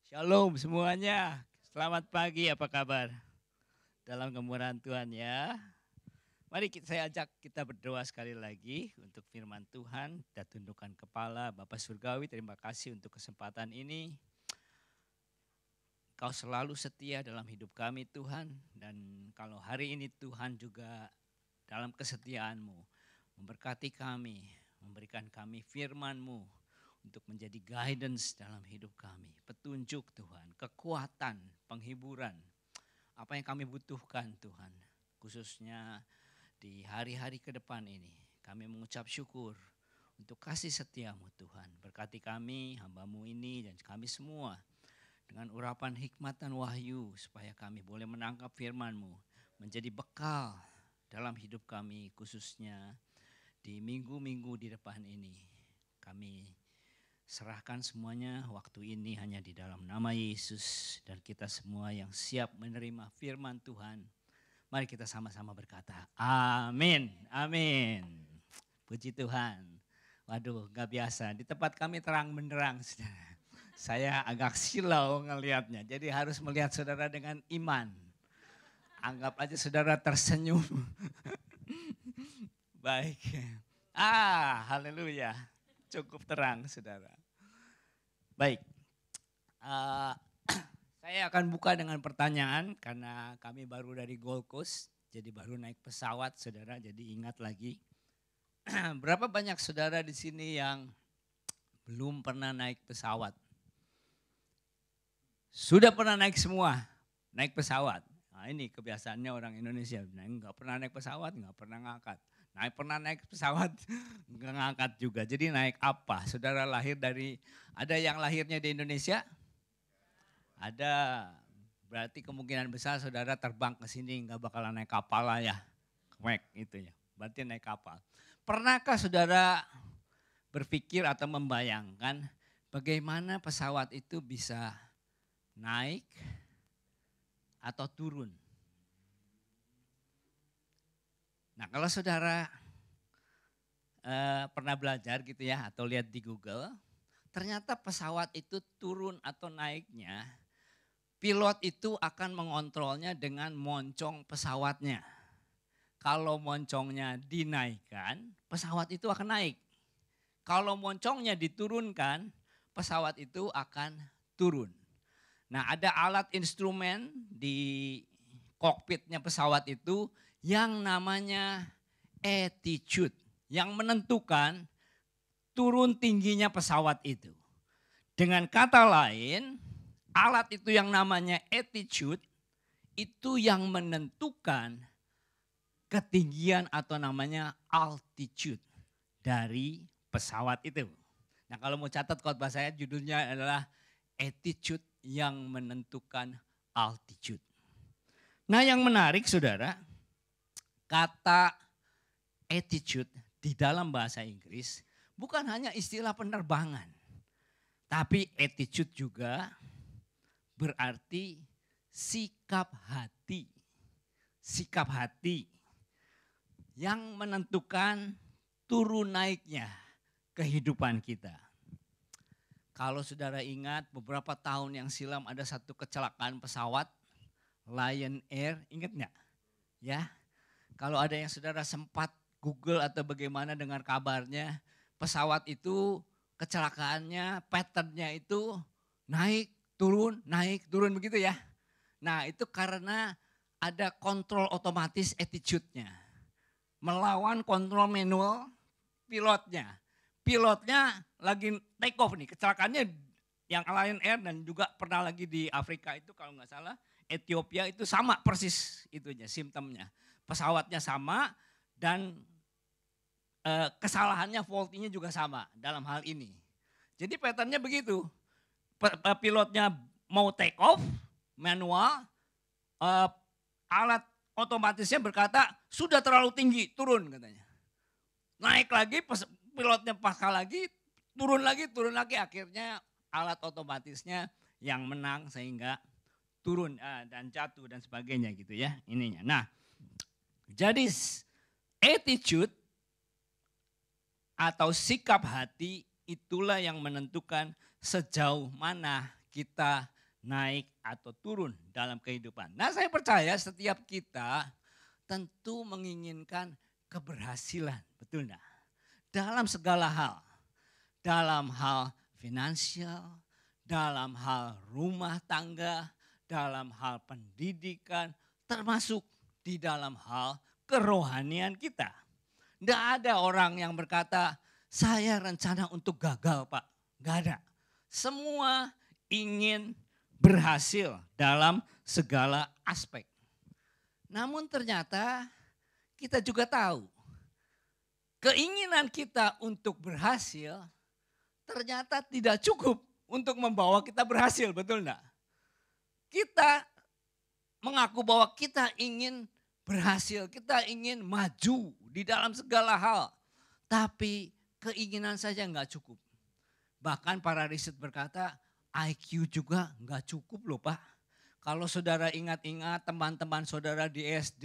Shalom semuanya. Selamat pagi, apa kabar? Dalam kemurahan Tuhan ya. Mari saya ajak kita berdoa sekali lagi untuk firman Tuhan. Kita tundukkan kepala. Bapak Surgawi, terima kasih untuk kesempatan ini. Kau selalu setia dalam hidup kami Tuhan. Dan kalau hari ini Tuhan juga dalam kesetiaan-Mu memberkati kami, memberikan kami firman-Mu untuk menjadi guidance dalam hidup kami. Petunjuk Tuhan, kekuatan, penghiburan. Apa yang kami butuhkan Tuhan. Khususnya di hari-hari ke depan ini. Kami mengucap syukur untuk kasih setiamu Tuhan. Berkati kami, hamba-Mu ini dan kami semua. Dengan urapan hikmat dan wahyu. Supaya kami boleh menangkap firman-Mu. Menjadi bekal dalam hidup kami. Khususnya di minggu-minggu di depan ini. Kami serahkan semuanya waktu ini hanya di dalam nama Yesus. Dan kita semua yang siap menerima firman Tuhan. Mari kita sama-sama berkata, amin, amin. Puji Tuhan. Waduh, gak biasa. Di tempat kami terang benderang. Saya agak silau ngelihatnya. Jadi harus melihat saudara dengan iman. Anggap aja saudara tersenyum. Baik. Haleluya. Cukup terang saudara. Baik. Saya akan buka dengan pertanyaan karena kami baru dari Gold Coast. Jadi baru naik pesawat saudara, jadi ingat lagi. Berapa banyak saudara di sini yang belum pernah naik pesawat? Sudah pernah naik semua, naik pesawat. Nah ini kebiasaannya orang Indonesia, nggak pernah naik pesawat, nggak pernah ngangkat. Pernah naik pesawat, nggak ngangkat juga. Jadi naik apa? Saudara lahir dari, ada yang lahirnya di Indonesia? Ada, berarti kemungkinan besar saudara terbang ke sini nggak bakalan naik kapal lah ya. Itu ya, berarti naik kapal. Pernahkah saudara berpikir atau membayangkan bagaimana pesawat itu bisa naik atau turun? Nah kalau saudara pernah belajar gitu ya atau lihat di Google, ternyata pesawat itu turun atau naiknya, pilot itu akan mengontrolnya dengan moncong pesawatnya. Kalau moncongnya dinaikkan, pesawat itu akan naik. Kalau moncongnya diturunkan, pesawat itu akan turun. Nah ada alat instrumen di kokpitnya pesawat itu yang namanya attitude. Yang menentukan turun tingginya pesawat itu. Dengan kata lain, alat itu yang namanya attitude itu yang menentukan ketinggian atau namanya altitude dari pesawat itu. Nah kalau mau catat khotbah saya judulnya adalah attitude yang menentukan altitude. Nah yang menarik saudara, kata attitude di dalam bahasa Inggris bukan hanya istilah penerbangan. Tapi attitude juga berarti sikap hati. Sikap hati yang menentukan turun naiknya kehidupan kita. Kalau saudara ingat beberapa tahun yang silam ada satu kecelakaan pesawat Lion Air, ingat nggak? Ya, kalau ada yang saudara sempat Google atau bagaimana dengar kabarnya, pesawat itu kecelakaannya, patternnya itu naik, turun begitu ya. Nah itu karena ada kontrol otomatis attitude-nya. Melawan kontrol manual pilotnya. Pilotnya lagi take off nih, kecelakaannya yang Lion Air dan juga pernah lagi di Afrika itu kalau nggak salah, Ethiopia itu sama persis itunya, simptomnya. Pesawatnya sama dan kesalahannya faulty-nya juga sama dalam hal ini. Jadi patternnya begitu, pilotnya mau take off, manual, alat otomatisnya berkata sudah terlalu tinggi, turun katanya. Naik lagi, pilotnya paksa lagi, turun lagi, akhirnya alat otomatisnya yang menang sehingga turun dan jatuh dan sebagainya gitu ya ininya. Nah jadi attitude atau sikap hati itulah yang menentukan sejauh mana kita naik atau turun dalam kehidupan. Nah, saya percaya setiap kita tentu menginginkan keberhasilan, betul enggak? Dalam segala hal. Dalam hal finansial, dalam hal rumah tangga, dalam hal pendidikan, termasuk di dalam hal kerohanian kita. Tidak ada orang yang berkata, saya rencana untuk gagal Pak. Tidak ada. Semua ingin berhasil dalam segala aspek. Namun ternyata kita juga tahu, keinginan kita untuk berhasil ternyata tidak cukup untuk membawa kita berhasil, betul enggak? Kita mengaku bahwa kita ingin berhasil, kita ingin maju di dalam segala hal. Tapi keinginan saja enggak cukup. Bahkan para riset berkata IQ juga enggak cukup loh Pak. Kalau saudara ingat-ingat teman-teman saudara di SD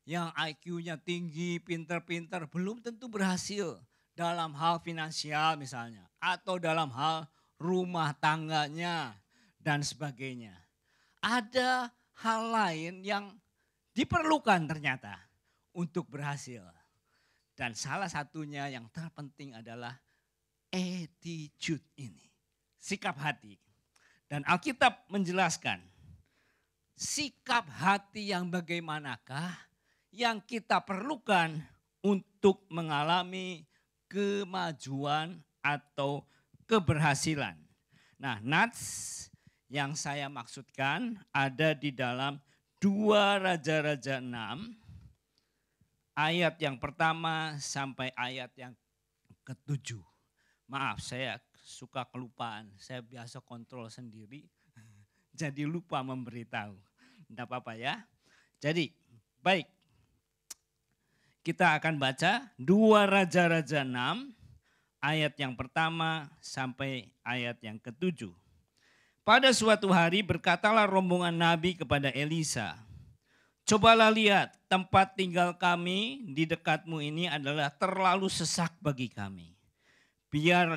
yang IQ-nya tinggi, pintar-pintar, belum tentu berhasil dalam hal finansial misalnya, atau dalam hal rumah tangganya dan sebagainya. Ada hal lain yang diperlukan ternyata untuk berhasil. Dan salah satunya yang terpenting adalah attitude ini, sikap hati. Dan Alkitab menjelaskan sikap hati yang bagaimanakah yang kita perlukan untuk mengalami kemajuan atau keberhasilan. Nah, nats yang saya maksudkan ada di dalam 2 Raja-Raja 6 ayat yang pertama sampai ayat yang ke-7. Maaf, saya suka kelupaan. Saya biasa kontrol sendiri, jadi lupa memberitahu. Tidak apa-apa ya. Jadi, baik. Kita akan baca 2 Raja-Raja 6 ayat yang pertama sampai ayat yang ke-7. Pada suatu hari berkatalah rombongan Nabi kepada Elisa, cobalah lihat tempat tinggal kami di dekatmu ini adalah terlalu sesak bagi kami.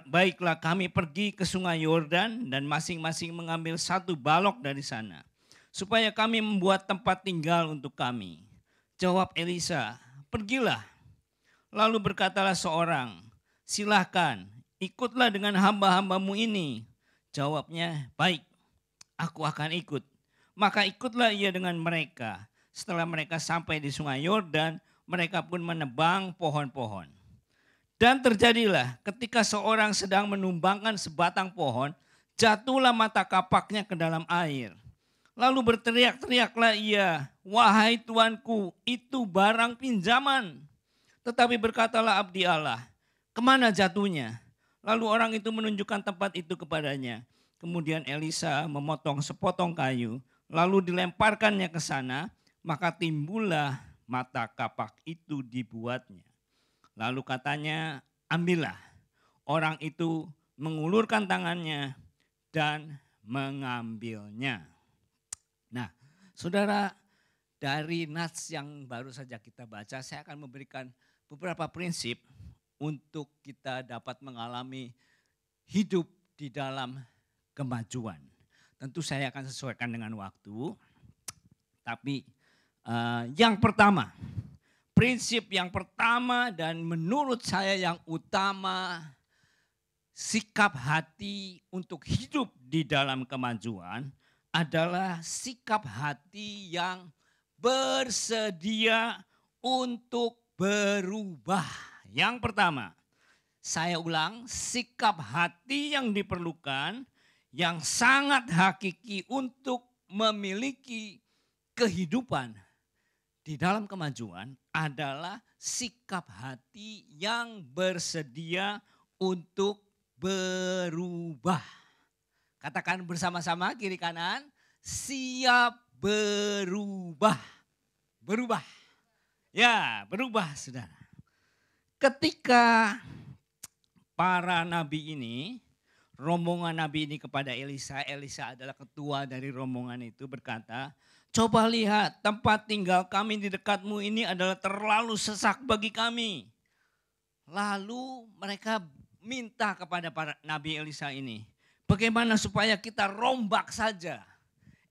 Baiklah kami pergi ke sungai Yordan dan masing-masing mengambil 1 balok dari sana, supaya kami membuat tempat tinggal untuk kami. Jawab Elisa, pergilah. Lalu berkatalah seorang, silahkan ikutlah dengan hamba-hambamu ini. Jawabnya, baik, aku akan ikut. Maka ikutlah ia dengan mereka. Setelah mereka sampai di sungai Yordan, mereka pun menebang pohon-pohon. Dan terjadilah ketika seorang sedang menumbangkan sebatang pohon, jatuhlah mata kapaknya ke dalam air. Lalu berteriak-teriaklah ia, wahai tuanku, itu barang pinjaman. Tetapi berkatalah abdi Allah, kemana jatuhnya? Lalu orang itu menunjukkan tempat itu kepadanya. Kemudian Elisa memotong sepotong kayu, lalu dilemparkannya ke sana, maka timbullah mata kapak itu dibuatnya. Lalu katanya, ambillah. Orang itu mengulurkan tangannya dan mengambilnya. Nah, saudara, dari nats yang baru saja kita baca, saya akan memberikan beberapa prinsip untuk kita dapat mengalami hidup di dalam kemajuan. Tentu saya akan sesuaikan dengan waktu, tapi yang pertama, prinsip yang pertama dan menurut saya yang utama, sikap hati untuk hidup di dalam kemajuan adalah sikap hati yang bersedia untuk berubah. Yang pertama, saya ulang, sikap hati yang diperlukan yang sangat hakiki untuk memiliki kehidupan di dalam kemajuan adalah sikap hati yang bersedia untuk berubah. Katakan bersama-sama kiri kanan, siap berubah. Berubah. Ya, berubah saudara. Ketika para nabi ini, rombongan nabi ini kepada Elisa, Elisa adalah ketua dari rombongan itu berkata, coba lihat tempat tinggal kami di dekatmu ini adalah terlalu sesak bagi kami. Lalu mereka minta kepada para nabi Elisa ini, Bagaimana supaya kita rombak saja.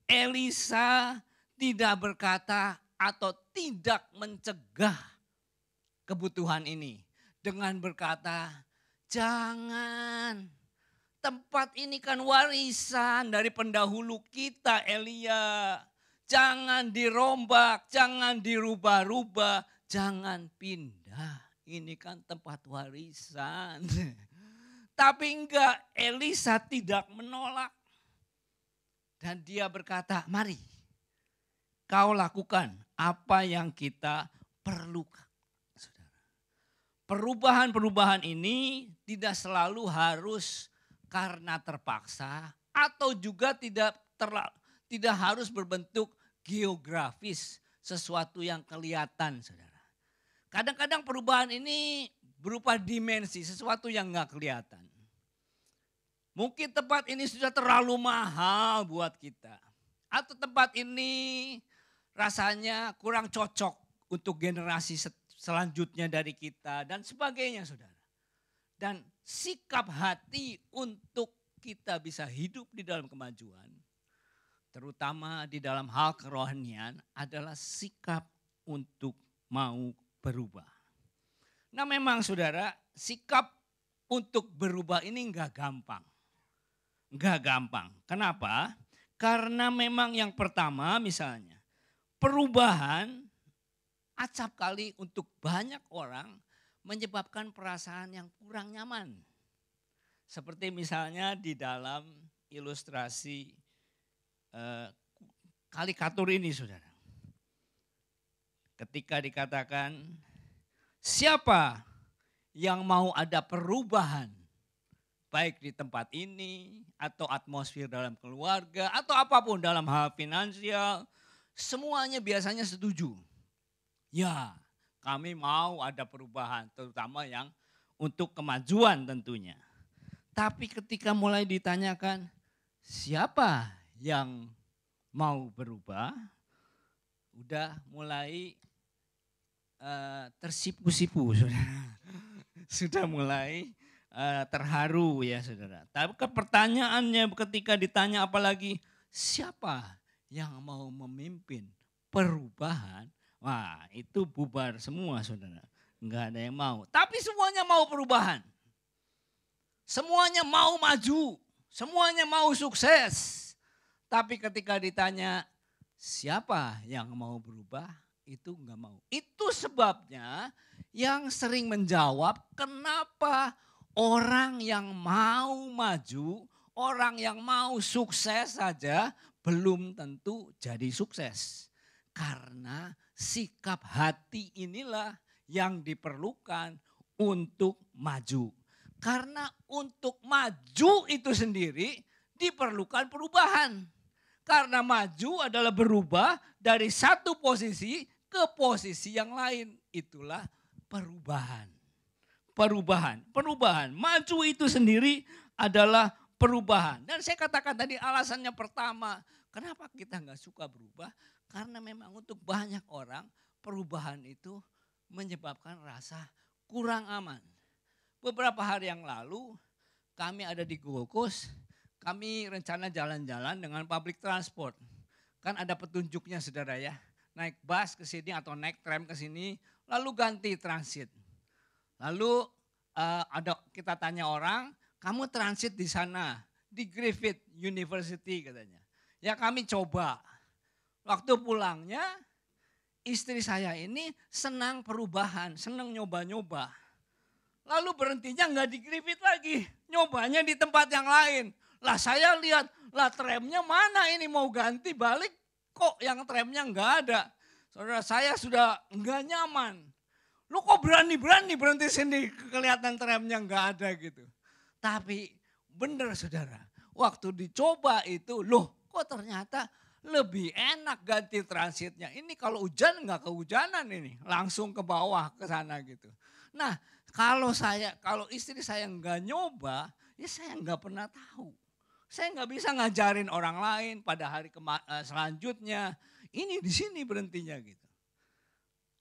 Elisa tidak berkata atau tidak mencegah kebutuhan ini. Dengan berkata, jangan. Tempat ini kan warisan dari pendahulu kita, Elia. Jangan dirombak, jangan dirubah-rubah, jangan pindah. Ini kan tempat warisan. Tapi enggak, Elisa tidak menolak. Dan dia berkata, mari kau lakukan apa yang kita perlukan. Perubahan-perubahan ini tidak selalu harus karena terpaksa atau juga tidak harus berbentuk geografis, sesuatu yang kelihatan, saudara. Kadang-kadang perubahan ini berupa dimensi, sesuatu yang enggak kelihatan. Mungkin tempat ini sudah terlalu mahal buat kita. Atau tempat ini rasanya kurang cocok untuk generasi selanjutnya dari kita dan sebagainya, saudara. Dan sikap hati untuk kita bisa hidup di dalam kemajuan, terutama di dalam hal kerohanian, adalah sikap untuk mau berubah. Nah memang saudara, sikap untuk berubah ini enggak gampang. Enggak gampang. Kenapa? Karena memang yang pertama misalnya, perubahan acap kali untuk banyak orang menyebabkan perasaan yang kurang nyaman. Seperti misalnya di dalam ilustrasi karikatur ini, saudara. Ketika dikatakan, siapa yang mau ada perubahan, baik di tempat ini atau atmosfer dalam keluarga atau apapun dalam hal finansial, semuanya biasanya setuju. Ya, kami mau ada perubahan, terutama yang untuk kemajuan tentunya. Tapi ketika mulai ditanyakan, siapa yang mau berubah, udah mulai tersipu-sipu, sudah mulai terharu ya saudara. Tapi pertanyaannya ketika ditanya apalagi siapa yang mau memimpin perubahan, wah itu bubar semua saudara. Enggak ada yang mau. Tapi semuanya mau perubahan. Semuanya mau maju. Semuanya mau sukses. Tapi ketika ditanya siapa yang mau berubah, itu enggak mau. Itu sebabnya yang sering menjawab kenapa orang yang mau maju, orang yang mau sukses saja belum tentu jadi sukses. Karena sikap hati inilah yang diperlukan untuk maju. Karena untuk maju itu sendiri diperlukan perubahan. Karena maju adalah berubah dari satu posisi ke posisi yang lain. Itulah perubahan. Perubahan. Maju itu sendiri adalah perubahan. Dan saya katakan tadi alasannya pertama, kenapa kita nggak suka berubah? Karena memang untuk banyak orang perubahan itu menyebabkan rasa kurang aman. Beberapa hari yang lalu kami ada di Gold Coast, kami rencana jalan-jalan dengan public transport. Kan ada petunjuknya saudara ya, naik bus ke sini atau naik tram ke sini, lalu ganti transit. Lalu kita tanya orang, kamu transit di sana, di Griffith University katanya. Ya kami coba. Waktu pulangnya istri saya ini senang perubahan, senang nyoba-nyoba. Lalu berhentinya nggak di Griffith lagi, nyobanya di tempat yang lain. Lah saya lihat, lah tramnya mana ini mau ganti balik kok yang tramnya nggak ada. Saudara saya sudah nggak nyaman. Lu kok berani-berani berhenti sini, kelihatan tramnya nggak ada gitu. Tapi benar saudara, waktu dicoba itu, loh kok ternyata lebih enak ganti transitnya. Ini kalau hujan nggak kehujanan ini, langsung ke bawah ke sana gitu. Nah kalau istri saya nggak nyoba, ya saya nggak pernah tahu. Saya nggak bisa ngajarin orang lain pada hari selanjutnya, ini di sini berhentinya gitu.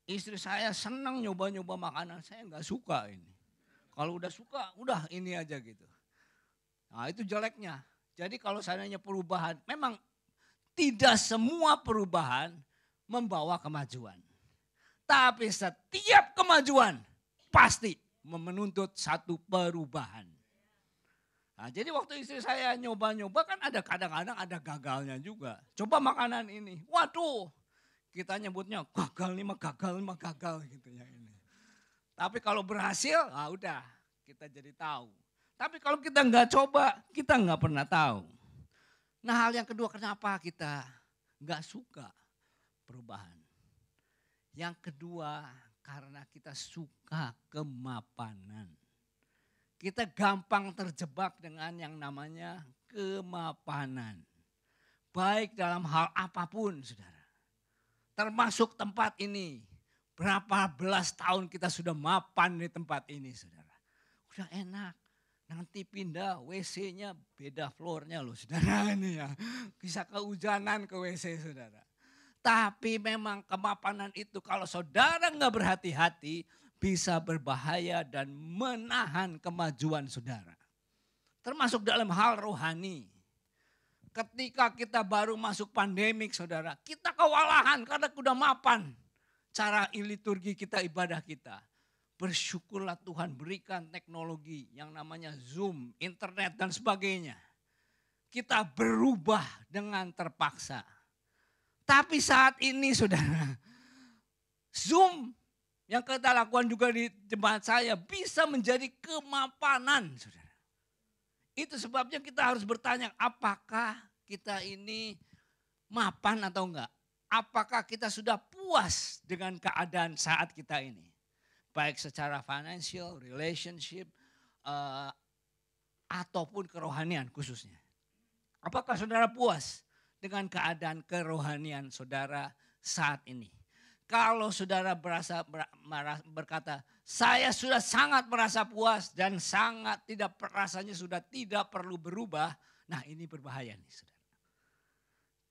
Istri saya senang nyoba-nyoba makanan, saya nggak suka ini. Kalau udah suka, udah ini aja gitu. Nah itu jeleknya. Jadi kalau seandainya perubahan, memang tidak semua perubahan membawa kemajuan. Tapi setiap kemajuan pasti menuntut satu perubahan. Nah, jadi waktu istri saya nyoba-nyoba kan ada kadang-kadang ada gagalnya juga. Coba makanan ini, waduh kita nyebutnya gagal nih mah gagal gitu ya ini. Tapi kalau berhasil, udah kita jadi tahu. Tapi kalau kita nggak coba, kita nggak pernah tahu. Nah hal yang kedua kenapa kita nggak suka perubahan. Yang kedua karena kita suka kemapanan. Kita gampang terjebak dengan yang namanya kemapanan. Baik dalam hal apapun saudara. Termasuk tempat ini. Berapa belas tahun kita sudah mapan di tempat ini saudara. Udah enak. Nanti pindah WC-nya beda floornya loh saudara ini ya. Bisa kehujanan ke WC saudara. Tapi memang kemapanan itu kalau saudara nggak berhati-hati bisa berbahaya dan menahan kemajuan saudara. Termasuk dalam hal rohani. Ketika kita baru masuk pandemik saudara, kita kewalahan karena udah mapan. Cara liturgi kita, ibadah kita. Bersyukurlah Tuhan berikan teknologi yang namanya Zoom, internet dan sebagainya. Kita berubah dengan terpaksa. Tapi saat ini saudara, Zoom yang kita lakukan juga di jemaat saya bisa menjadi kemapanan saudara. Itu sebabnya kita harus bertanya apakah kita ini mapan atau enggak. Apakah kita sudah puas dengan keadaan saat kita ini. Baik secara financial, relationship, ataupun kerohanian khususnya. Apakah saudara puas dengan keadaan kerohanian saudara saat ini? Kalau saudara berkata, saya sudah sangat merasa puas dan sangat tidak rasanya sudah tidak perlu berubah. Nah ini berbahaya nih saudara.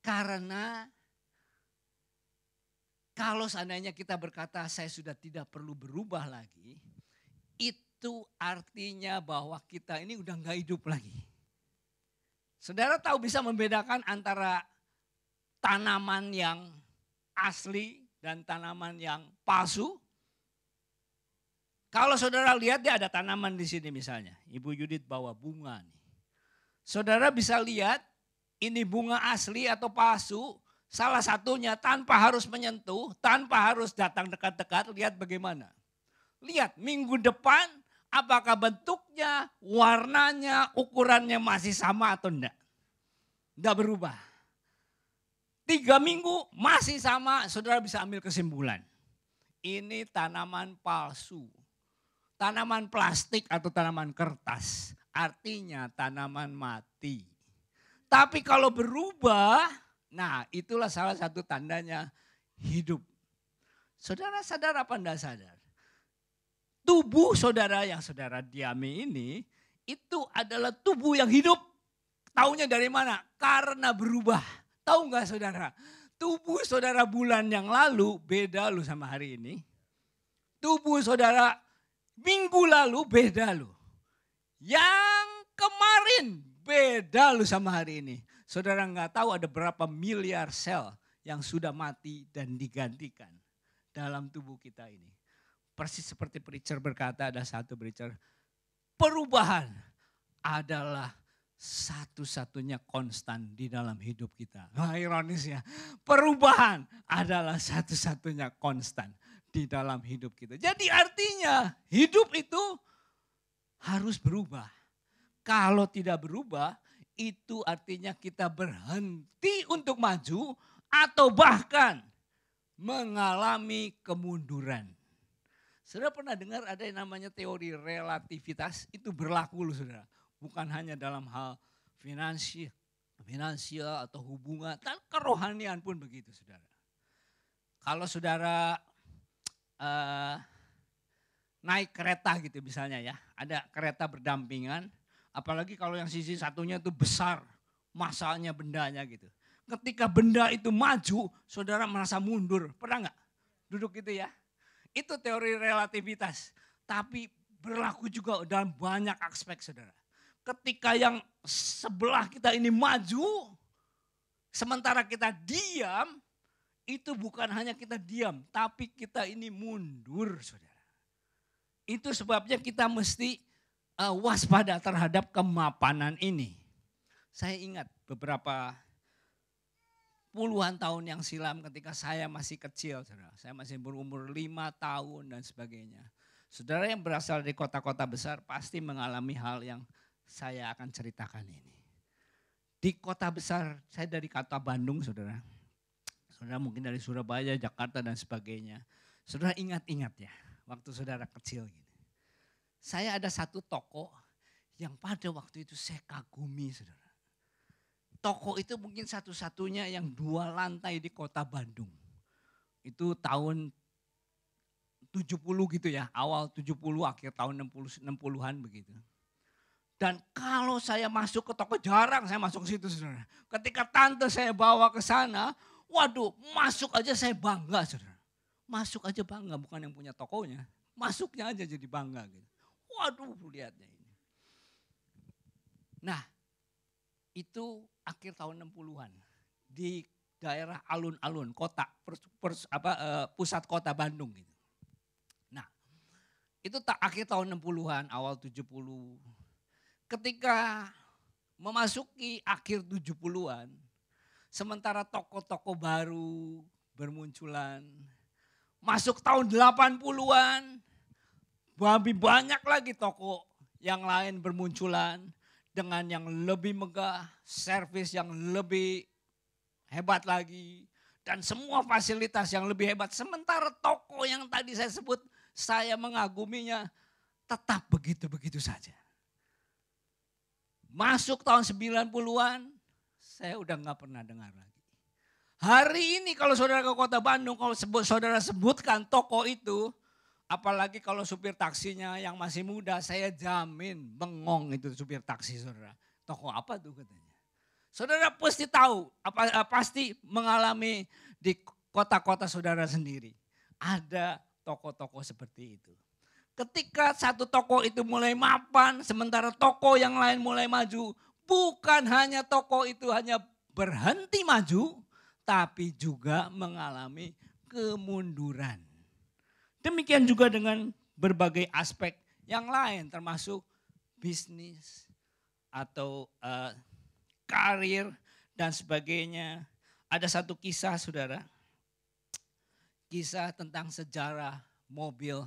Karena kalau seandainya kita berkata saya sudah tidak perlu berubah lagi, itu artinya bahwa kita ini udah gak hidup lagi. Saudara tahu bisa membedakan antara tanaman yang asli dan tanaman yang palsu? Kalau saudara lihat dia ada tanaman di sini misalnya. Ibu Yudit bawa bunga nih. Saudara bisa lihat ini bunga asli atau palsu. Salah satunya tanpa harus menyentuh, tanpa harus datang dekat-dekat, lihat bagaimana. Lihat minggu depan apakah bentuknya, warnanya, ukurannya masih sama atau enggak. Enggak berubah. 3 minggu masih sama, saudara bisa ambil kesimpulan. Ini tanaman palsu. Tanaman plastik atau tanaman kertas. Artinya tanaman mati. Tapi kalau berubah, nah itulah salah satu tandanya hidup. Saudara sadar apa enggak sadar? Tubuh saudara yang saudara diami ini, itu adalah tubuh yang hidup. Taunya dari mana? Karena berubah. Tahu enggak saudara? Tubuh saudara bulan yang lalu beda loh sama hari ini. Tubuh saudara minggu lalu beda loh. Yang kemarin beda loh sama hari ini. Saudara nggak tahu ada berapa miliar sel yang sudah mati dan digantikan dalam tubuh kita ini. Persis seperti preacher berkata, ada satu preacher, perubahan adalah satu-satunya konstan di dalam hidup kita. Wah, ironis ya. Perubahan adalah satu-satunya konstan di dalam hidup kita. Jadi artinya hidup itu harus berubah. Kalau tidak berubah, itu artinya kita berhenti untuk maju atau bahkan mengalami kemunduran. Saudara pernah dengar ada yang namanya teori relativitas? Itu berlaku loh saudara. Bukan hanya dalam hal finansial atau hubungan, dan kerohanian pun begitu saudara. Kalau saudara naik kereta gitu misalnya ya, ada kereta berdampingan. Apalagi kalau yang sisi satunya itu besar masanya bendanya gitu. Ketika benda itu maju, saudara merasa mundur. Pernah nggak duduk gitu ya? Itu teori relativitas. Tapi berlaku juga dalam banyak aspek saudara. Ketika yang sebelah kita ini maju, sementara kita diam, itu bukan hanya kita diam, tapi kita ini mundur, saudara. Itu sebabnya kita mesti waspada terhadap kemapanan ini. Saya ingat beberapa puluhan tahun yang silam ketika saya masih kecil, saudara. Saya masih berumur 5 tahun dan sebagainya. Saudara yang berasal dari kota-kota besar pasti mengalami hal yang saya akan ceritakan ini. Di kota besar, saya dari kota Bandung, saudara. Saudara mungkin dari Surabaya, Jakarta dan sebagainya. Saudara ingat-ingat ya, waktu saudara kecil gini. Saya ada satu toko yang pada waktu itu saya kagumi, saudara. Toko itu mungkin satu-satunya yang 2 lantai di kota Bandung. Itu tahun 70 gitu ya, awal 70 akhir tahun 60-an begitu. Dan kalau saya masuk ke toko, jarang saya masuk ke situ, saudara. Ketika tante saya bawa ke sana, waduh, masuk aja saya bangga, saudara. Masuk aja bangga, bukan yang punya tokonya. Masuknya aja jadi bangga gitu. Waduh, lihatnya ini. Nah, itu akhir tahun 60-an di daerah alun-alun kota pusat kota Bandung gitu. Nah, itu akhir tahun 60-an, awal 70. Ketika memasuki akhir 70-an, sementara toko-toko baru bermunculan. Masuk tahun 80-an, banyak lagi toko yang lain bermunculan dengan yang lebih megah, servis yang lebih hebat lagi, dan semua fasilitas yang lebih hebat. Sementara toko yang tadi saya sebut, saya mengaguminya, tetap begitu-begitu saja. Masuk tahun 90-an, saya udah gak pernah dengar lagi. Hari ini kalau saudara ke kota Bandung, kalau saudara sebutkan toko itu, apalagi kalau supir taksinya yang masih muda, saya jamin bengong itu supir taksi saudara. Toko apa tuh katanya. Saudara pasti tahu, pasti mengalami di kota-kota saudara sendiri. Ada toko-toko seperti itu. Ketika satu toko itu mulai mapan, sementara toko yang lain mulai maju, bukan hanya toko itu hanya berhenti maju, tapi juga mengalami kemunduran. Demikian juga dengan berbagai aspek yang lain, termasuk bisnis atau karir dan sebagainya. Ada satu kisah, saudara, kisah tentang sejarah mobil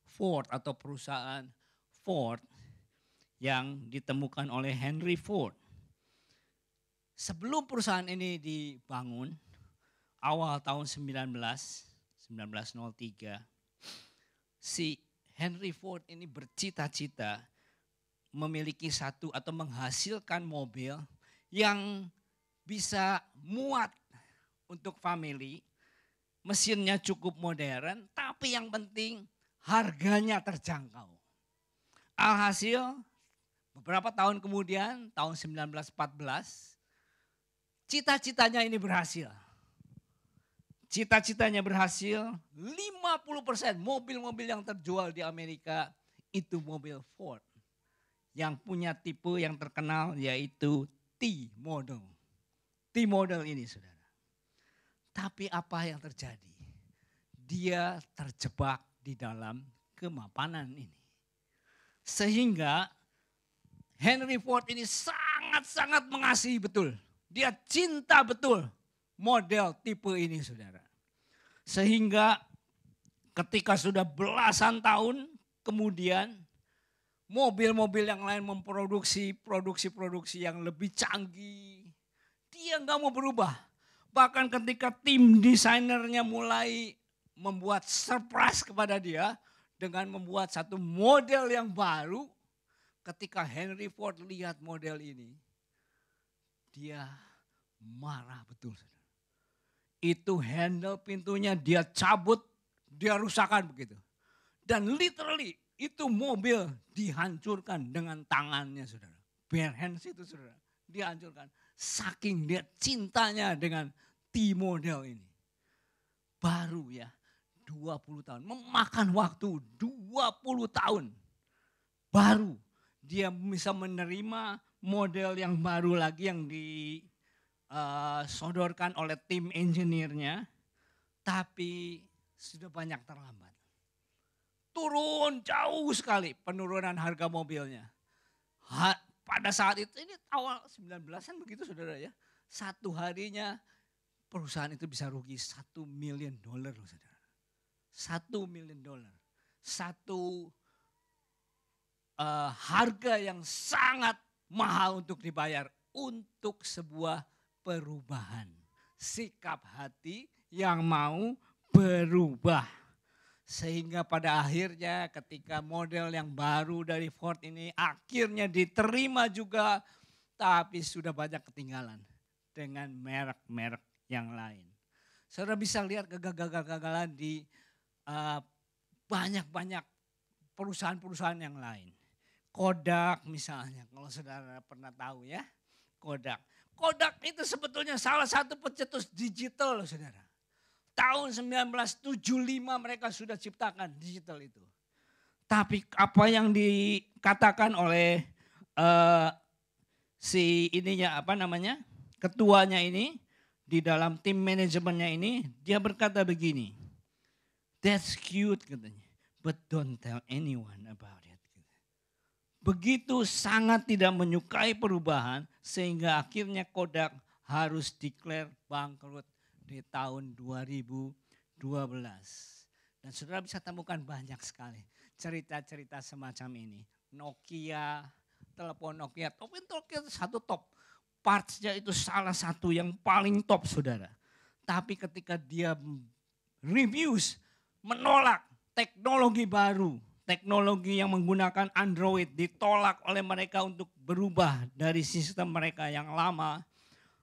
Ford atau perusahaan Ford yang ditemukan oleh Henry Ford. Sebelum perusahaan ini dibangun, awal tahun 1903, si Henry Ford ini bercita-cita memiliki satu atau menghasilkan mobil yang bisa muat untuk family, mesinnya cukup modern, tapi yang penting harganya terjangkau. Alhasil beberapa tahun kemudian, tahun 1914, cita-citanya ini berhasil. Cita-citanya berhasil, 50% mobil-mobil yang terjual di Amerika itu mobil Ford. Yang punya tipe yang terkenal yaitu T-model. T-model ini saudara. Tapi apa yang terjadi? Dia terjebak di dalam kemapanan ini. Sehingga Henry Ford ini sangat-sangat mengasihi betul. Dia cinta betul model tipe ini saudara. Sehingga ketika sudah belasan tahun kemudian mobil-mobil yang lain memproduksi produksi yang lebih canggih. Dia nggak mau berubah. Bahkan ketika tim desainernya mulai membuat surprise kepada dia dengan membuat satu model yang baru. Ketika Henry Ford lihat model ini, dia marah betul. Itu handle pintunya dia cabut, dia rusakan begitu. Dan literally itu mobil dihancurkan dengan tangannya saudara. Bare hands itu saudara, dihancurkan. Saking dia cintanya dengan T-model ini. Baru ya 20 tahun, memakan waktu 20 tahun. Baru dia bisa menerima model yang baru lagi yang disodorkan oleh tim engineer-nya, tapi sudah banyak terlambat. Turun jauh sekali penurunan harga mobilnya. Pada saat itu, ini awal 19-an begitu saudara ya. Satu harinya perusahaan itu bisa rugi $1 million loh saudara. $1 million. Satu harga yang sangat mahal untuk dibayar untuk sebuah perubahan. Sikap hati yang mau berubah. Sehingga pada akhirnya ketika model yang baru dari Ford ini akhirnya diterima juga, tapi sudah banyak ketinggalan dengan merek-merek yang lain. Saudara bisa lihat kegagalan di banyak-banyak perusahaan-perusahaan yang lain. Kodak misalnya, kalau saudara pernah tahu ya, Kodak. Kodak itu sebetulnya salah satu pencetus digital loh saudara. Tahun 1975 mereka sudah ciptakan digital itu. Tapi apa yang dikatakan oleh ketuanya ini, di dalam tim manajemennya ini, dia berkata begini, "That's cute," katanya, "but don't tell anyone about it." Begitu sangat tidak menyukai perubahan sehingga akhirnya Kodak harus declare bangkrut di tahun 2012. Dan saudara bisa temukan banyak sekali cerita-cerita semacam ini. Nokia, telepon Nokia itu satu top. Partsnya itu salah satu yang paling top saudara. Tapi ketika dia reviews, menolak teknologi baru, teknologi yang menggunakan Android ditolak oleh mereka untuk berubah dari sistem mereka yang lama.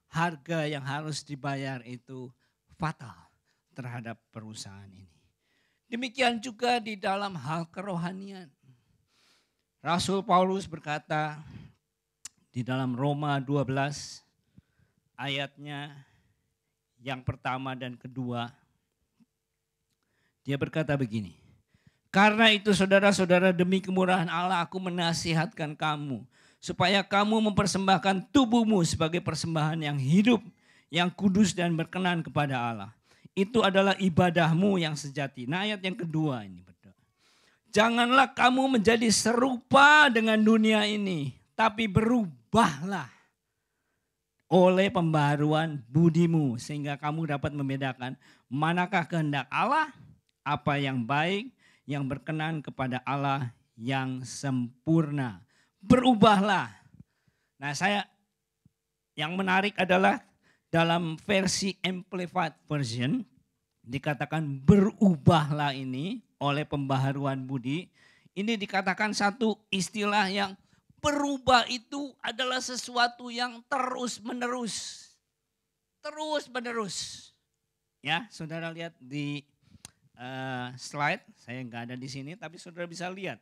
Harga yang harus dibayar itu fatal terhadap perusahaan ini. Demikian juga di dalam hal kerohanian. Rasul Paulus berkata di dalam Roma 12 ayatnya yang pertama dan kedua. Dia berkata begini. "Karena itu saudara-saudara, demi kemurahan Allah aku menasihatkan kamu, supaya kamu mempersembahkan tubuhmu sebagai persembahan yang hidup, yang kudus dan berkenan kepada Allah. Itu adalah ibadahmu yang sejati." Nah, ayat yang kedua ini. "Janganlah kamu menjadi serupa dengan dunia ini, tapi berubahlah oleh pembaharuan budimu, sehingga kamu dapat membedakan manakah kehendak Allah, apa yang baik, yang berkenan kepada Allah yang sempurna." Berubahlah. Nah, yang menarik adalah dalam versi Amplified Version dikatakan berubahlah ini oleh pembaharuan budi. Ini dikatakan satu istilah yang berubah itu adalah sesuatu yang terus menerus. Terus menerus. Ya, saudara lihat di slide, saya nggak ada di sini, tapi saudara bisa lihat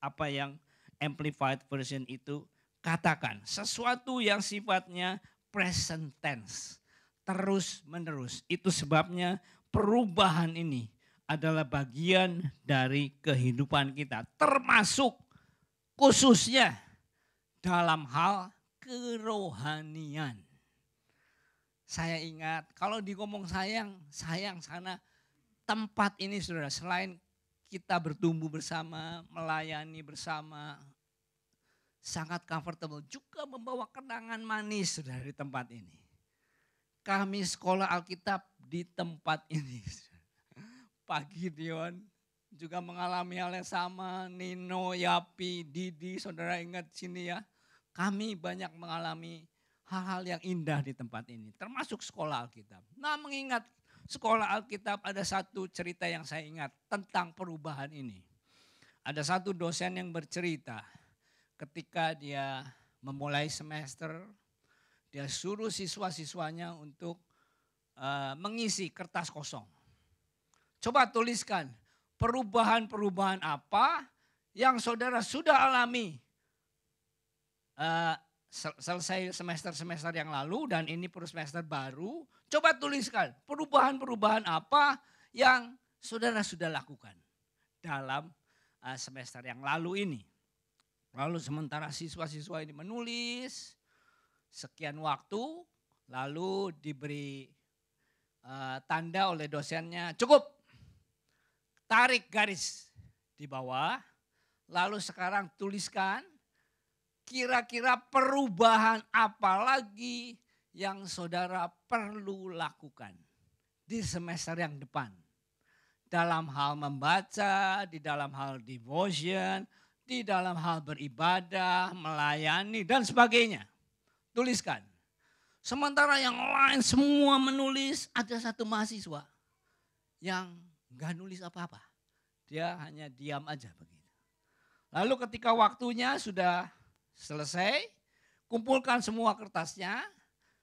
apa yang Amplified Version itu katakan. Sesuatu yang sifatnya present tense, terus menerus. Itu sebabnya perubahan ini adalah bagian dari kehidupan kita, termasuk khususnya dalam hal kerohanian. Saya ingat kalau ngomong sayang sana. Tempat ini saudara, selain kita bertumbuh bersama, melayani bersama, sangat comfortable, juga membawa kenangan manis saudara di tempat ini. Kami sekolah Alkitab di tempat ini. Pak Gideon juga mengalami hal yang sama, Nino, Yapi, Didi, saudara ingat sini ya. Kami banyak mengalami hal-hal yang indah di tempat ini, termasuk sekolah Alkitab. Nah, mengingat sekolah Alkitab, ada satu cerita yang saya ingat tentang perubahan ini. Ada satu dosen yang bercerita ketika dia memulai semester, dia suruh siswa-siswanya untuk mengisi kertas kosong. Coba tuliskan perubahan-perubahan apa yang saudara sudah alami selesai semester-semester yang lalu dan ini semester baru. Coba tuliskan perubahan-perubahan apa yang saudara sudah lakukan dalam semester yang lalu ini. Lalu sementara siswa-siswa ini menulis sekian waktu, lalu diberi tanda oleh dosennya, cukup, tarik garis di bawah, lalu sekarang tuliskan kira-kira perubahan apa lagi yang saudara perlu lakukan di semester yang depan. Dalam hal membaca, di dalam hal devotion, di dalam hal beribadah, melayani dan sebagainya. Tuliskan. Sementara yang lain semua menulis, ada satu mahasiswa yang gak nulis apa-apa. Dia hanya diam aja begitu. Lalu ketika waktunya sudah selesai, kumpulkan semua kertasnya,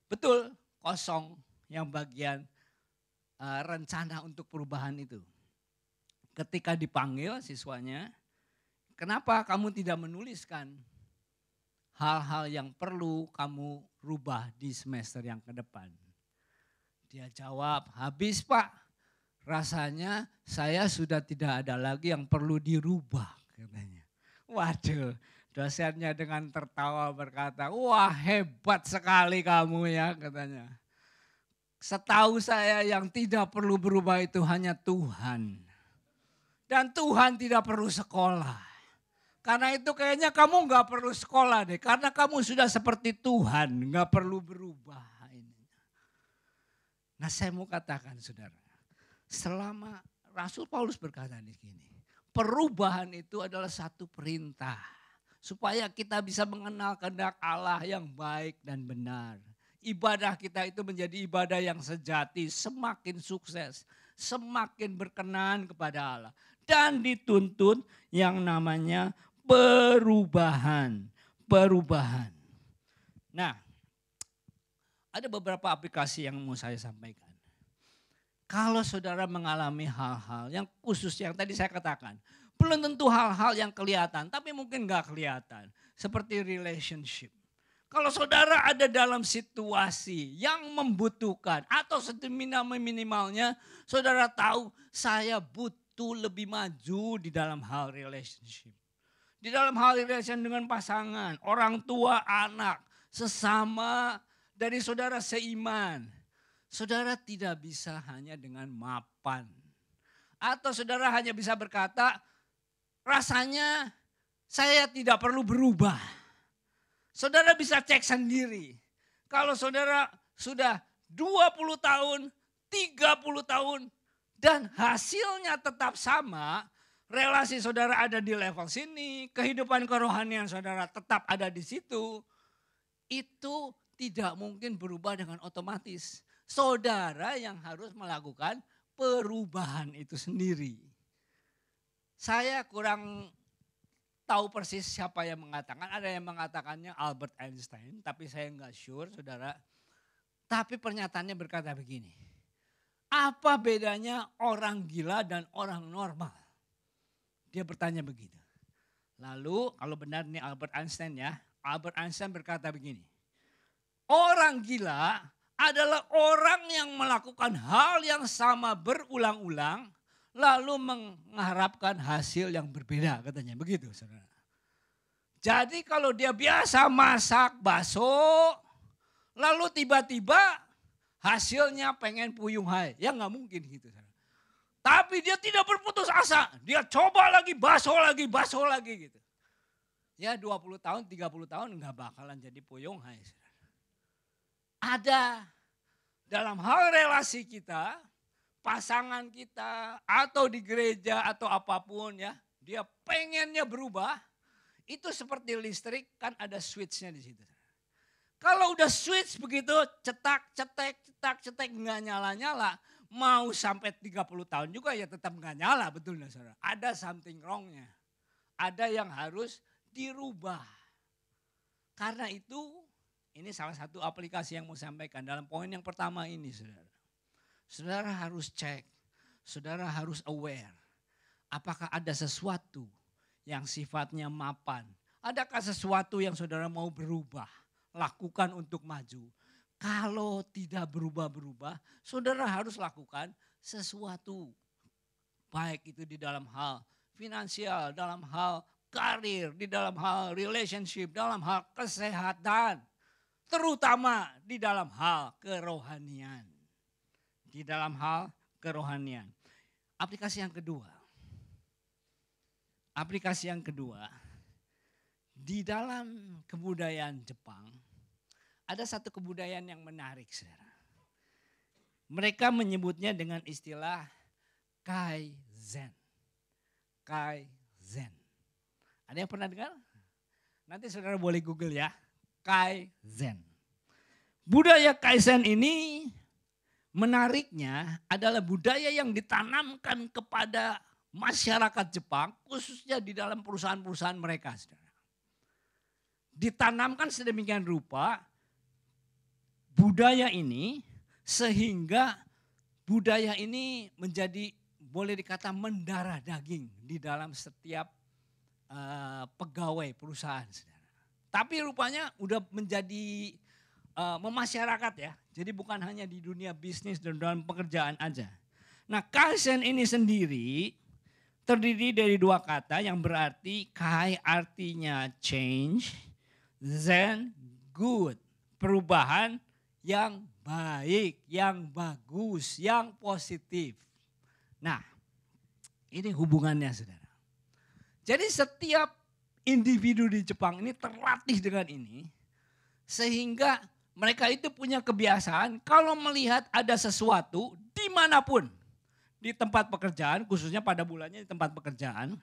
betul kosong yang bagian rencana untuk perubahan itu. Ketika dipanggil siswanya, kenapa kamu tidak menuliskan hal-hal yang perlu kamu rubah di semester yang ke depan? Dia jawab, habis Pak, rasanya saya sudah tidak ada lagi yang perlu dirubah katanya. Waduh, dosennya dengan tertawa berkata, wah hebat sekali kamu ya katanya. Setahu saya yang tidak perlu berubah itu hanya Tuhan. Dan Tuhan tidak perlu sekolah. Karena itu kayaknya kamu gak perlu sekolah deh. Karena kamu sudah seperti Tuhan, gak perlu berubah. Nah saya mau katakan saudara, selama Rasul Paulus berkata di sini, perubahan itu adalah satu perintah. Supaya kita bisa mengenal kehendak Allah yang baik dan benar. Ibadah kita itu menjadi ibadah yang sejati, semakin sukses, semakin berkenan kepada Allah. Dan dituntut yang namanya perubahan. Perubahan. Nah, ada beberapa aplikasi yang mau saya sampaikan. Kalau saudara mengalami hal-hal yang khusus yang tadi saya katakan. Belum tentu hal-hal yang kelihatan, tapi mungkin gak kelihatan. Seperti relationship. Kalau saudara ada dalam situasi yang membutuhkan atau minimalnya saudara tahu saya butuh lebih maju di dalam hal relationship. Di dalam hal relation dengan pasangan, orang tua, anak, sesama dari saudara seiman. Saudara tidak bisa hanya dengan mapan. Atau saudara hanya bisa berkata, rasanya saya tidak perlu berubah. Saudara bisa cek sendiri. Kalau saudara sudah 20 tahun, 30 tahun dan hasilnya tetap sama, relasi saudara ada di level sini, kehidupan kerohanian saudara tetap ada di situ, itu tidak mungkin berubah dengan otomatis. Saudara yang harus melakukan perubahan itu sendiri. Saya kurang tahu persis siapa yang mengatakan. Ada yang mengatakannya Albert Einstein. Tapi saya enggak sure saudara. Tapi pernyataannya berkata begini. Apa bedanya orang gila dan orang normal? Dia bertanya begitu. Lalu kalau benar ini Albert Einstein ya. Albert Einstein berkata begini. Orang gila adalah orang yang melakukan hal yang sama berulang-ulang. Lalu mengharapkan hasil yang berbeda katanya. Begitu saudara. Jadi kalau dia biasa masak bakso. Lalu tiba-tiba hasilnya pengen puyung hai. Ya gak mungkin gitu saudara. Tapi dia tidak berputus asa. Dia coba lagi bakso lagi gitu. Ya 20 tahun 30 tahun gak bakalan jadi puyung hai saudara. Ada dalam hal relasi kita. Pasangan kita atau di gereja atau apapun ya. Dia pengennya berubah. Itu seperti listrik kan ada switchnya di situ. Kalau udah switch begitu cetak nggak nyala-nyala. Mau sampai 30 tahun juga ya tetap nggak nyala betul nggak saudara. Ada something wrongnya. Ada yang harus dirubah. Karena itu ini salah satu aplikasi yang mau sampaikan dalam poin yang pertama ini saudara. Saudara harus cek, saudara harus aware. Apakah ada sesuatu yang sifatnya mapan? Adakah sesuatu yang saudara mau berubah, lakukan untuk maju? Kalau tidak berubah-berubah, saudara harus lakukan sesuatu. Baik itu di dalam hal finansial, dalam hal karir, di dalam hal relationship, dalam hal kesehatan. Terutama di dalam hal kerohanian. Di dalam hal kerohanian. Aplikasi yang kedua. Aplikasi yang kedua. Di dalam kebudayaan Jepang, ada satu kebudayaan yang menarik, saudara. Mereka menyebutnya dengan istilah Kaizen. Kaizen. Ada yang pernah dengar? Nanti saudara boleh Google ya. Kaizen. Budaya Kaizen ini menariknya adalah budaya yang ditanamkan kepada masyarakat Jepang, khususnya di dalam perusahaan-perusahaan mereka, saudara. Ditanamkan sedemikian rupa budaya ini sehingga budaya ini menjadi boleh dikata mendarah daging di dalam setiap pegawai perusahaan, saudara. Tapi rupanya udah menjadi memasyarakat ya. Jadi bukan hanya di dunia bisnis dan dalam pekerjaan aja. Nah, Kaizen ini sendiri terdiri dari dua kata yang berarti Kai artinya change, Zen good, perubahan yang baik, yang bagus, yang positif. Nah, ini hubungannya, saudara. Jadi setiap individu di Jepang ini terlatih dengan ini, sehingga mereka itu punya kebiasaan kalau melihat ada sesuatu dimanapun, di tempat pekerjaan, khususnya pada bulannya di tempat pekerjaan.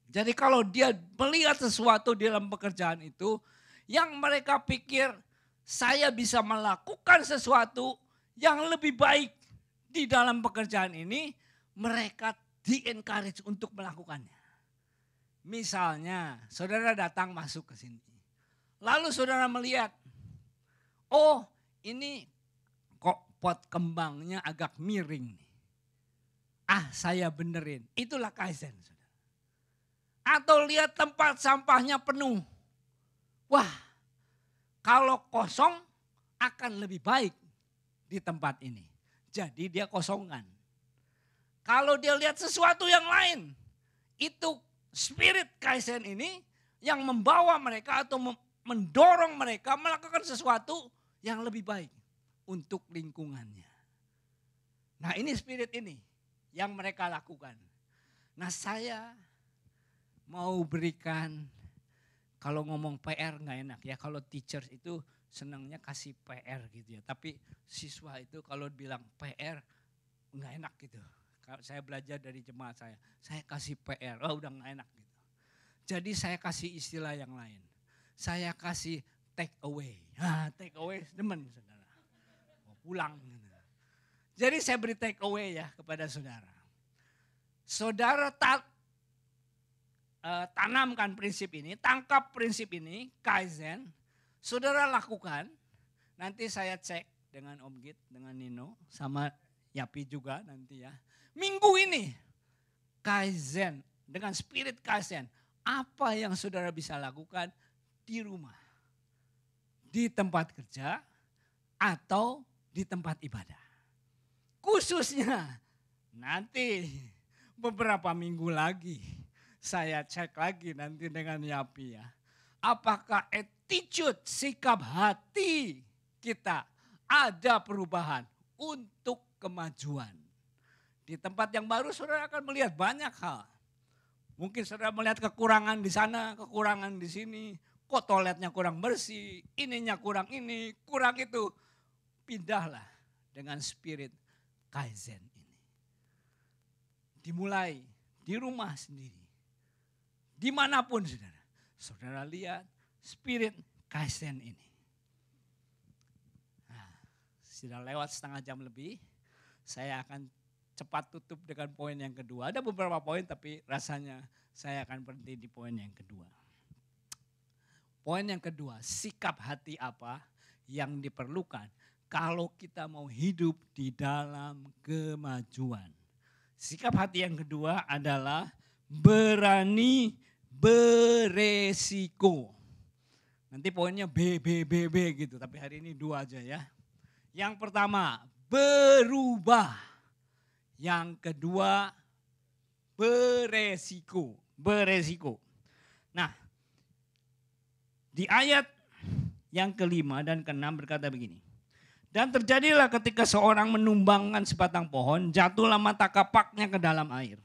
Jadi kalau dia melihat sesuatu di dalam pekerjaan itu, yang mereka pikir saya bisa melakukan sesuatu yang lebih baik di dalam pekerjaan ini, mereka di-encourage untuk melakukannya. Misalnya, saudara datang masuk ke sini. Lalu saudara melihat, oh ini kok pot kembangnya agak miring nih. Ah, saya benerin. Itulah Kaizen, saudara. Atau lihat tempat sampahnya penuh. Wah, kalau kosong akan lebih baik di tempat ini. Jadi dia kosongkan. Kalau dia lihat sesuatu yang lain, itu spirit Kaizen ini yang membawa mereka atau mendorong mereka melakukan sesuatu yang lebih baik untuk lingkungannya. Nah, ini spirit ini yang mereka lakukan. Nah, saya mau berikan, kalau ngomong PR nggak enak ya, kalau teachers itu senangnya kasih PR gitu ya. Tapi siswa itu kalau bilang PR nggak enak gitu. Kalau saya belajar dari jemaat saya kasih PR, oh udah nggak enak gitu. Jadi saya kasih istilah yang lain. Saya kasih take away. Take away demen, saudara. Mau pulang. Jadi saya beri take away ya kepada saudara. Saudara tanamkan prinsip ini, tangkap prinsip ini, Kaizen. Saudara lakukan, nanti saya cek dengan Om Git, dengan Nino, sama Yapi juga nanti ya. Minggu ini, Kaizen, dengan spirit Kaizen, apa yang saudara bisa lakukan di rumah, di tempat kerja, atau di tempat ibadah. Khususnya nanti beberapa minggu lagi saya cek lagi nanti dengan Yapi ya. Apakah attitude, sikap hati kita ada perubahan untuk kemajuan. Di tempat yang baru saudara akan melihat banyak hal. Mungkin saudara melihat kekurangan di sana, kekurangan di sini. Kok toiletnya kurang bersih, ininya kurang ini, kurang itu. Pindahlah dengan spirit Kaizen ini. Dimulai di rumah sendiri. Dimanapun saudara. Saudara lihat spirit Kaizen ini. Nah, sudah lewat setengah jam lebih. Saya akan cepat tutup dengan poin yang kedua. Ada beberapa poin tapi rasanya saya akan berhenti di poin yang kedua. Poin yang kedua, sikap hati apa yang diperlukan kalau kita mau hidup di dalam kemajuan. Sikap hati yang kedua adalah berani beresiko. Nanti poinnya B gitu, tapi hari ini 2 aja ya. Yang pertama, berubah. Yang kedua, beresiko. Nah, di ayat yang kelima dan keenam berkata begini. Dan terjadilah ketika seorang menumbangkan sebatang pohon, jatuhlah mata kapaknya ke dalam air.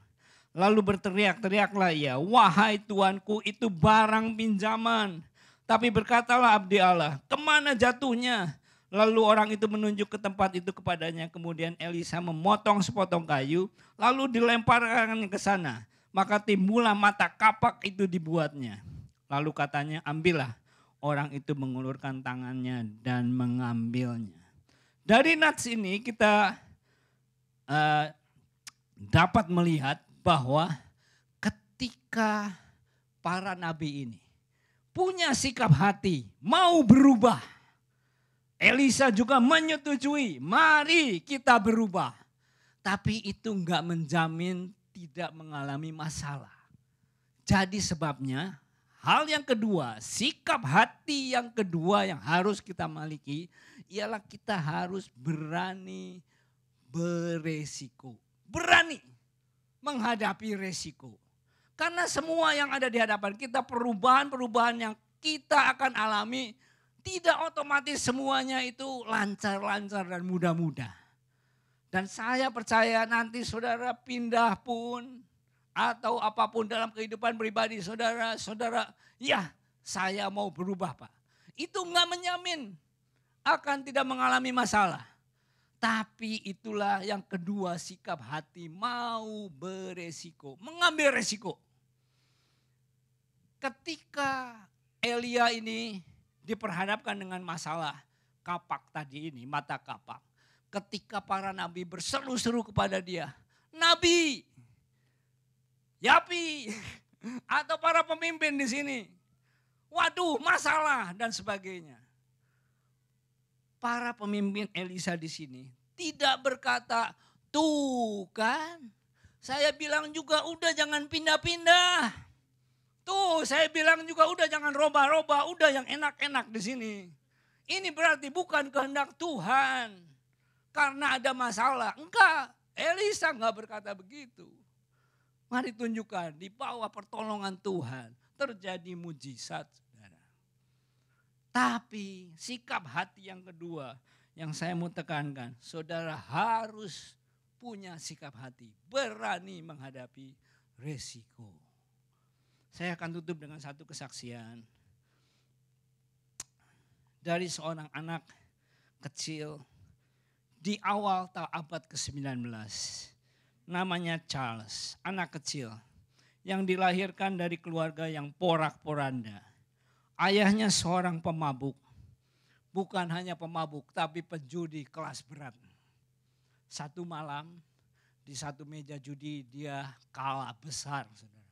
Lalu berteriak-teriaklah ia, wahai tuanku itu barang pinjaman. Tapi berkatalah abdi Allah, kemana jatuhnya? Lalu orang itu menunjuk ke tempat itu kepadanya. Kemudian Elisa memotong sepotong kayu, lalu dilemparkannya ke sana. Maka timbullah mata kapak itu dibuatnya. Lalu katanya, ambillah. Orang itu mengulurkan tangannya dan mengambilnya. Dari nats ini kita dapat melihat bahwa ketika para nabi ini punya sikap hati mau berubah. Elisa juga menyetujui, mari kita berubah. Tapi itu enggak menjamin tidak mengalami masalah. Jadi sebabnya hal yang kedua, sikap hati yang kedua yang harus kita miliki ialah kita harus berani beresiko. Berani menghadapi resiko. Karena semua yang ada di hadapan kita, perubahan-perubahan yang kita akan alami, tidak otomatis semuanya itu lancar-lancar dan mudah-mudah. Dan saya percaya nanti saudara pindah pun, atau apapun dalam kehidupan pribadi saudara, ya saya mau berubah Pak. Itu enggak menjamin akan tidak mengalami masalah. Tapi itulah yang kedua, sikap hati mau beresiko, mengambil resiko. Ketika Elia ini diperhadapkan dengan masalah kapak tadi ini, mata kapak. Ketika para nabi berseru-seru kepada dia, Nabi, Yapi, atau para pemimpin di sini. Waduh, masalah dan sebagainya. Para pemimpin Elisa di sini tidak berkata, tuh kan, saya bilang juga udah jangan pindah-pindah. Tuh, saya bilang juga udah jangan roba-roba, udah yang enak-enak di sini. Ini berarti bukan kehendak Tuhan. Karena ada masalah. Enggak, Elisa enggak berkata begitu. Mari tunjukkan di bawah pertolongan Tuhan terjadi mujizat. Saudara. Tapi sikap hati yang kedua yang saya mau tekankan. Saudara harus punya sikap hati. Berani menghadapi resiko. Saya akan tutup dengan satu kesaksian. Dari seorang anak kecil di awal abad ke-19. Namanya Charles, anak kecil yang dilahirkan dari keluarga yang porak-poranda. Ayahnya seorang pemabuk, bukan hanya pemabuk tapi penjudi kelas berat. Satu malam di satu meja judi dia kalah besar, saudara.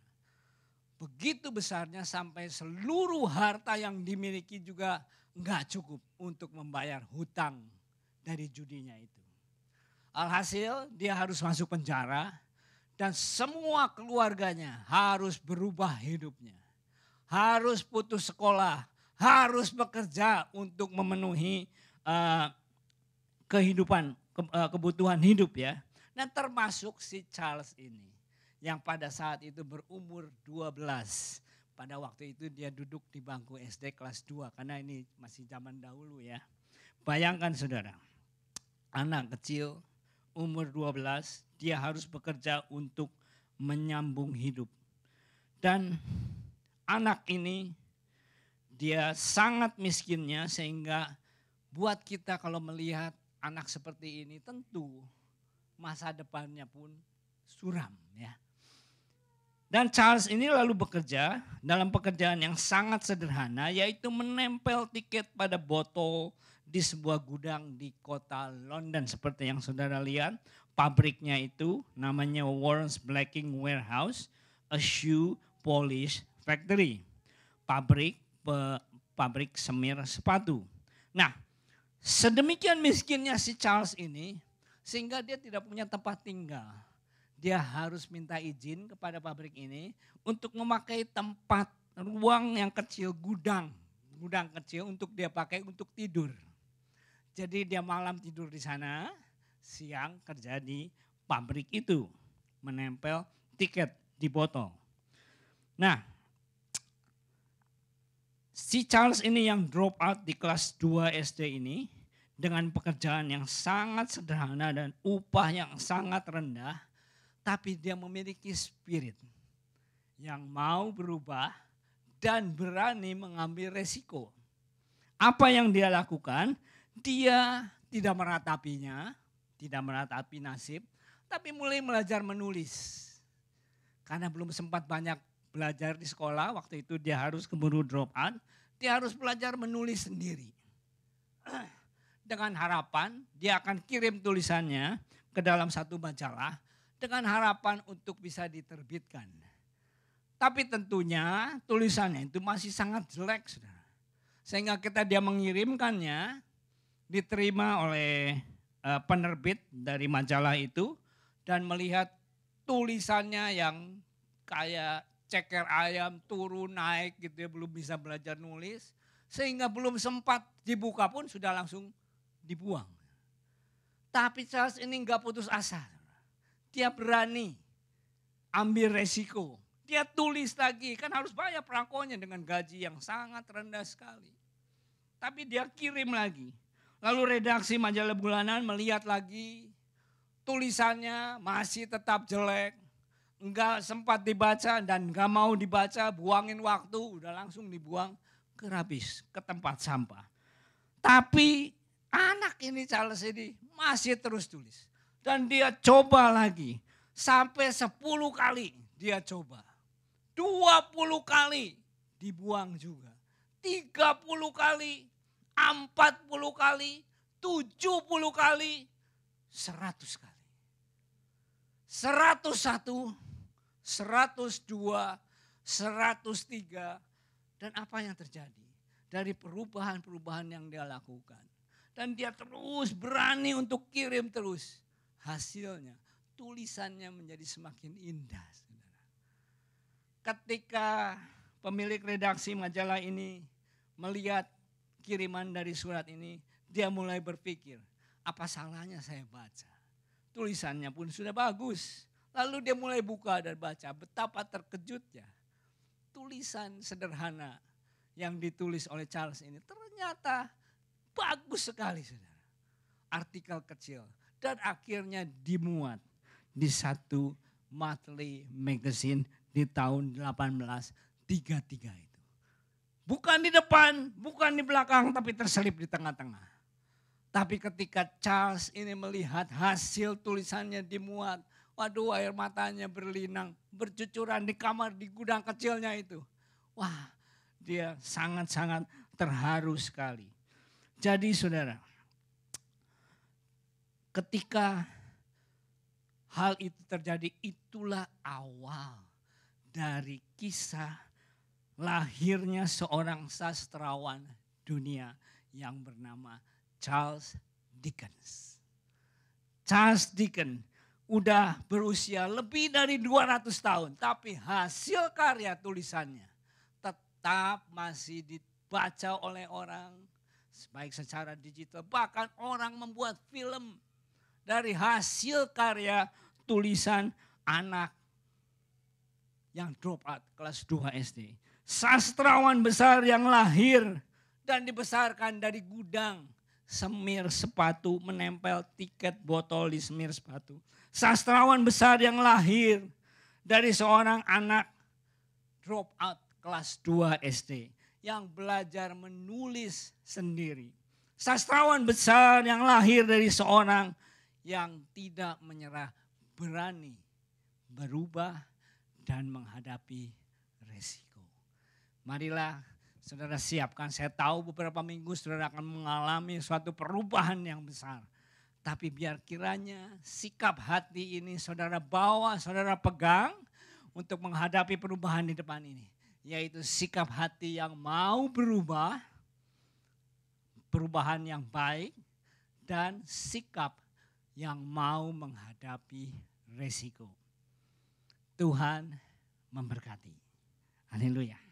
Begitu besarnya sampai seluruh harta yang dimiliki juga enggak cukup untuk membayar hutang dari judinya itu. Alhasil dia harus masuk penjara dan semua keluarganya harus berubah hidupnya. Harus putus sekolah, harus bekerja untuk memenuhi kebutuhan hidup ya. Dan termasuk si Charles ini yang pada saat itu berumur 12. Pada waktu itu dia duduk di bangku SD kelas 2 karena ini masih zaman dahulu ya. Bayangkan saudara, anak kecil umur 12, dia harus bekerja untuk menyambung hidup. Dan anak ini dia sangat miskinnya sehingga buat kita kalau melihat anak seperti ini tentu masa depannya pun suram ya. Dan Charles ini lalu bekerja dalam pekerjaan yang sangat sederhana yaitu menempel tiket pada botol di sebuah gudang di kota London seperti yang saudara lihat. Pabriknya itu namanya Warren's Blacking Warehouse, a shoe polish factory. Pabrik semir sepatu. Nah, sedemikian miskinnya si Charles ini sehingga dia tidak punya tempat tinggal. Dia harus minta izin kepada pabrik ini untuk memakai tempat ruang yang kecil, gudang kecil untuk dia pakai untuk tidur. Jadi dia malam tidur di sana, siang kerja di pabrik itu, menempel tiket di botol. Nah, Si Charles ini yang drop out di kelas 2 SD ini dengan pekerjaan yang sangat sederhana dan upah yang sangat rendah, tapi dia memiliki spirit yang mau berubah dan berani mengambil resiko. Apa yang dia lakukan? Dia tidak meratapinya, tidak meratapi nasib, tapi mulai belajar menulis. Karena belum sempat banyak belajar di sekolah, waktu itu dia harus keburu drop out, dia harus belajar menulis sendiri. Dengan harapan dia akan kirim tulisannya ke dalam satu majalah dengan harapan untuk bisa diterbitkan. Tapi tentunya tulisannya itu masih sangat jelek, saudara. Sehingga dia mengirimkannya, diterima oleh penerbit dari majalah itu dan melihat tulisannya yang kayak ceker ayam turun naik gitu ya, belum bisa belajar nulis. Sehingga belum sempat dibuka pun sudah langsung dibuang. Tapi Charles ini enggak putus asa. Dia berani ambil resiko. Dia tulis lagi, kan harus bayar perangkonya dengan gaji yang sangat rendah sekali. Tapi dia kirim lagi. Lalu redaksi majalah bulanan melihat lagi, tulisannya masih tetap jelek. Enggak sempat dibaca dan enggak mau dibaca, buangin waktu, udah langsung dibuang ke rabis, ke tempat sampah. Tapi anak ini Charles ini masih terus tulis. Dan dia coba lagi, sampai 10 kali dia coba. 20 kali dibuang juga. 30 kali, 40 kali, 70 kali, 100 kali. 101, 102, 103. Dan apa yang terjadi? Dari perubahan-perubahan yang dia lakukan. Dan dia terus berani untuk kirim terus. Hasilnya tulisannya menjadi semakin indah. Ketika pemilik redaksi majalah ini melihat kiriman dari surat ini, dia mulai berpikir, apa salahnya saya baca? Tulisannya pun sudah bagus. Lalu dia mulai buka dan baca, betapa terkejutnya. Tulisan sederhana yang ditulis oleh Charles ini ternyata bagus sekali, saudara. Artikel kecil dan akhirnya dimuat di satu monthly magazine di tahun 1833 itu. Bukan di depan, bukan di belakang, tapi terselip di tengah-tengah. Tapi ketika Charles ini melihat hasil tulisannya dimuat, waduh air matanya berlinang, bercucuran di kamar di gudang kecilnya itu. Wah, dia sangat-sangat terharu sekali. Jadi saudara, ketika hal itu terjadi, itulah awal dari kisah lahirnya seorang sastrawan dunia yang bernama Charles Dickens. Charles Dickens udah berusia lebih dari 200 tahun, tapi hasil karya tulisannya tetap masih dibaca oleh orang, baik secara digital, bahkan orang membuat film dari hasil karya tulisan anak yang drop out kelas 2 SD. Sastrawan besar yang lahir dan dibesarkan dari gudang semir sepatu, menempel tiket botol di semir sepatu. Sastrawan besar yang lahir dari seorang anak drop out kelas 2 SD yang belajar menulis sendiri. Sastrawan besar yang lahir dari seorang yang tidak menyerah, berani berubah dan menghadapi resiko. Marilah saudara siapkan, saya tahu beberapa minggu saudara akan mengalami suatu perubahan yang besar. Tapi biar kiranya sikap hati ini saudara bawa, saudara pegang untuk menghadapi perubahan di depan ini. Yaitu sikap hati yang mau berubah, perubahan yang baik, dan sikap yang mau menghadapi resiko. Tuhan memberkati. Haleluya.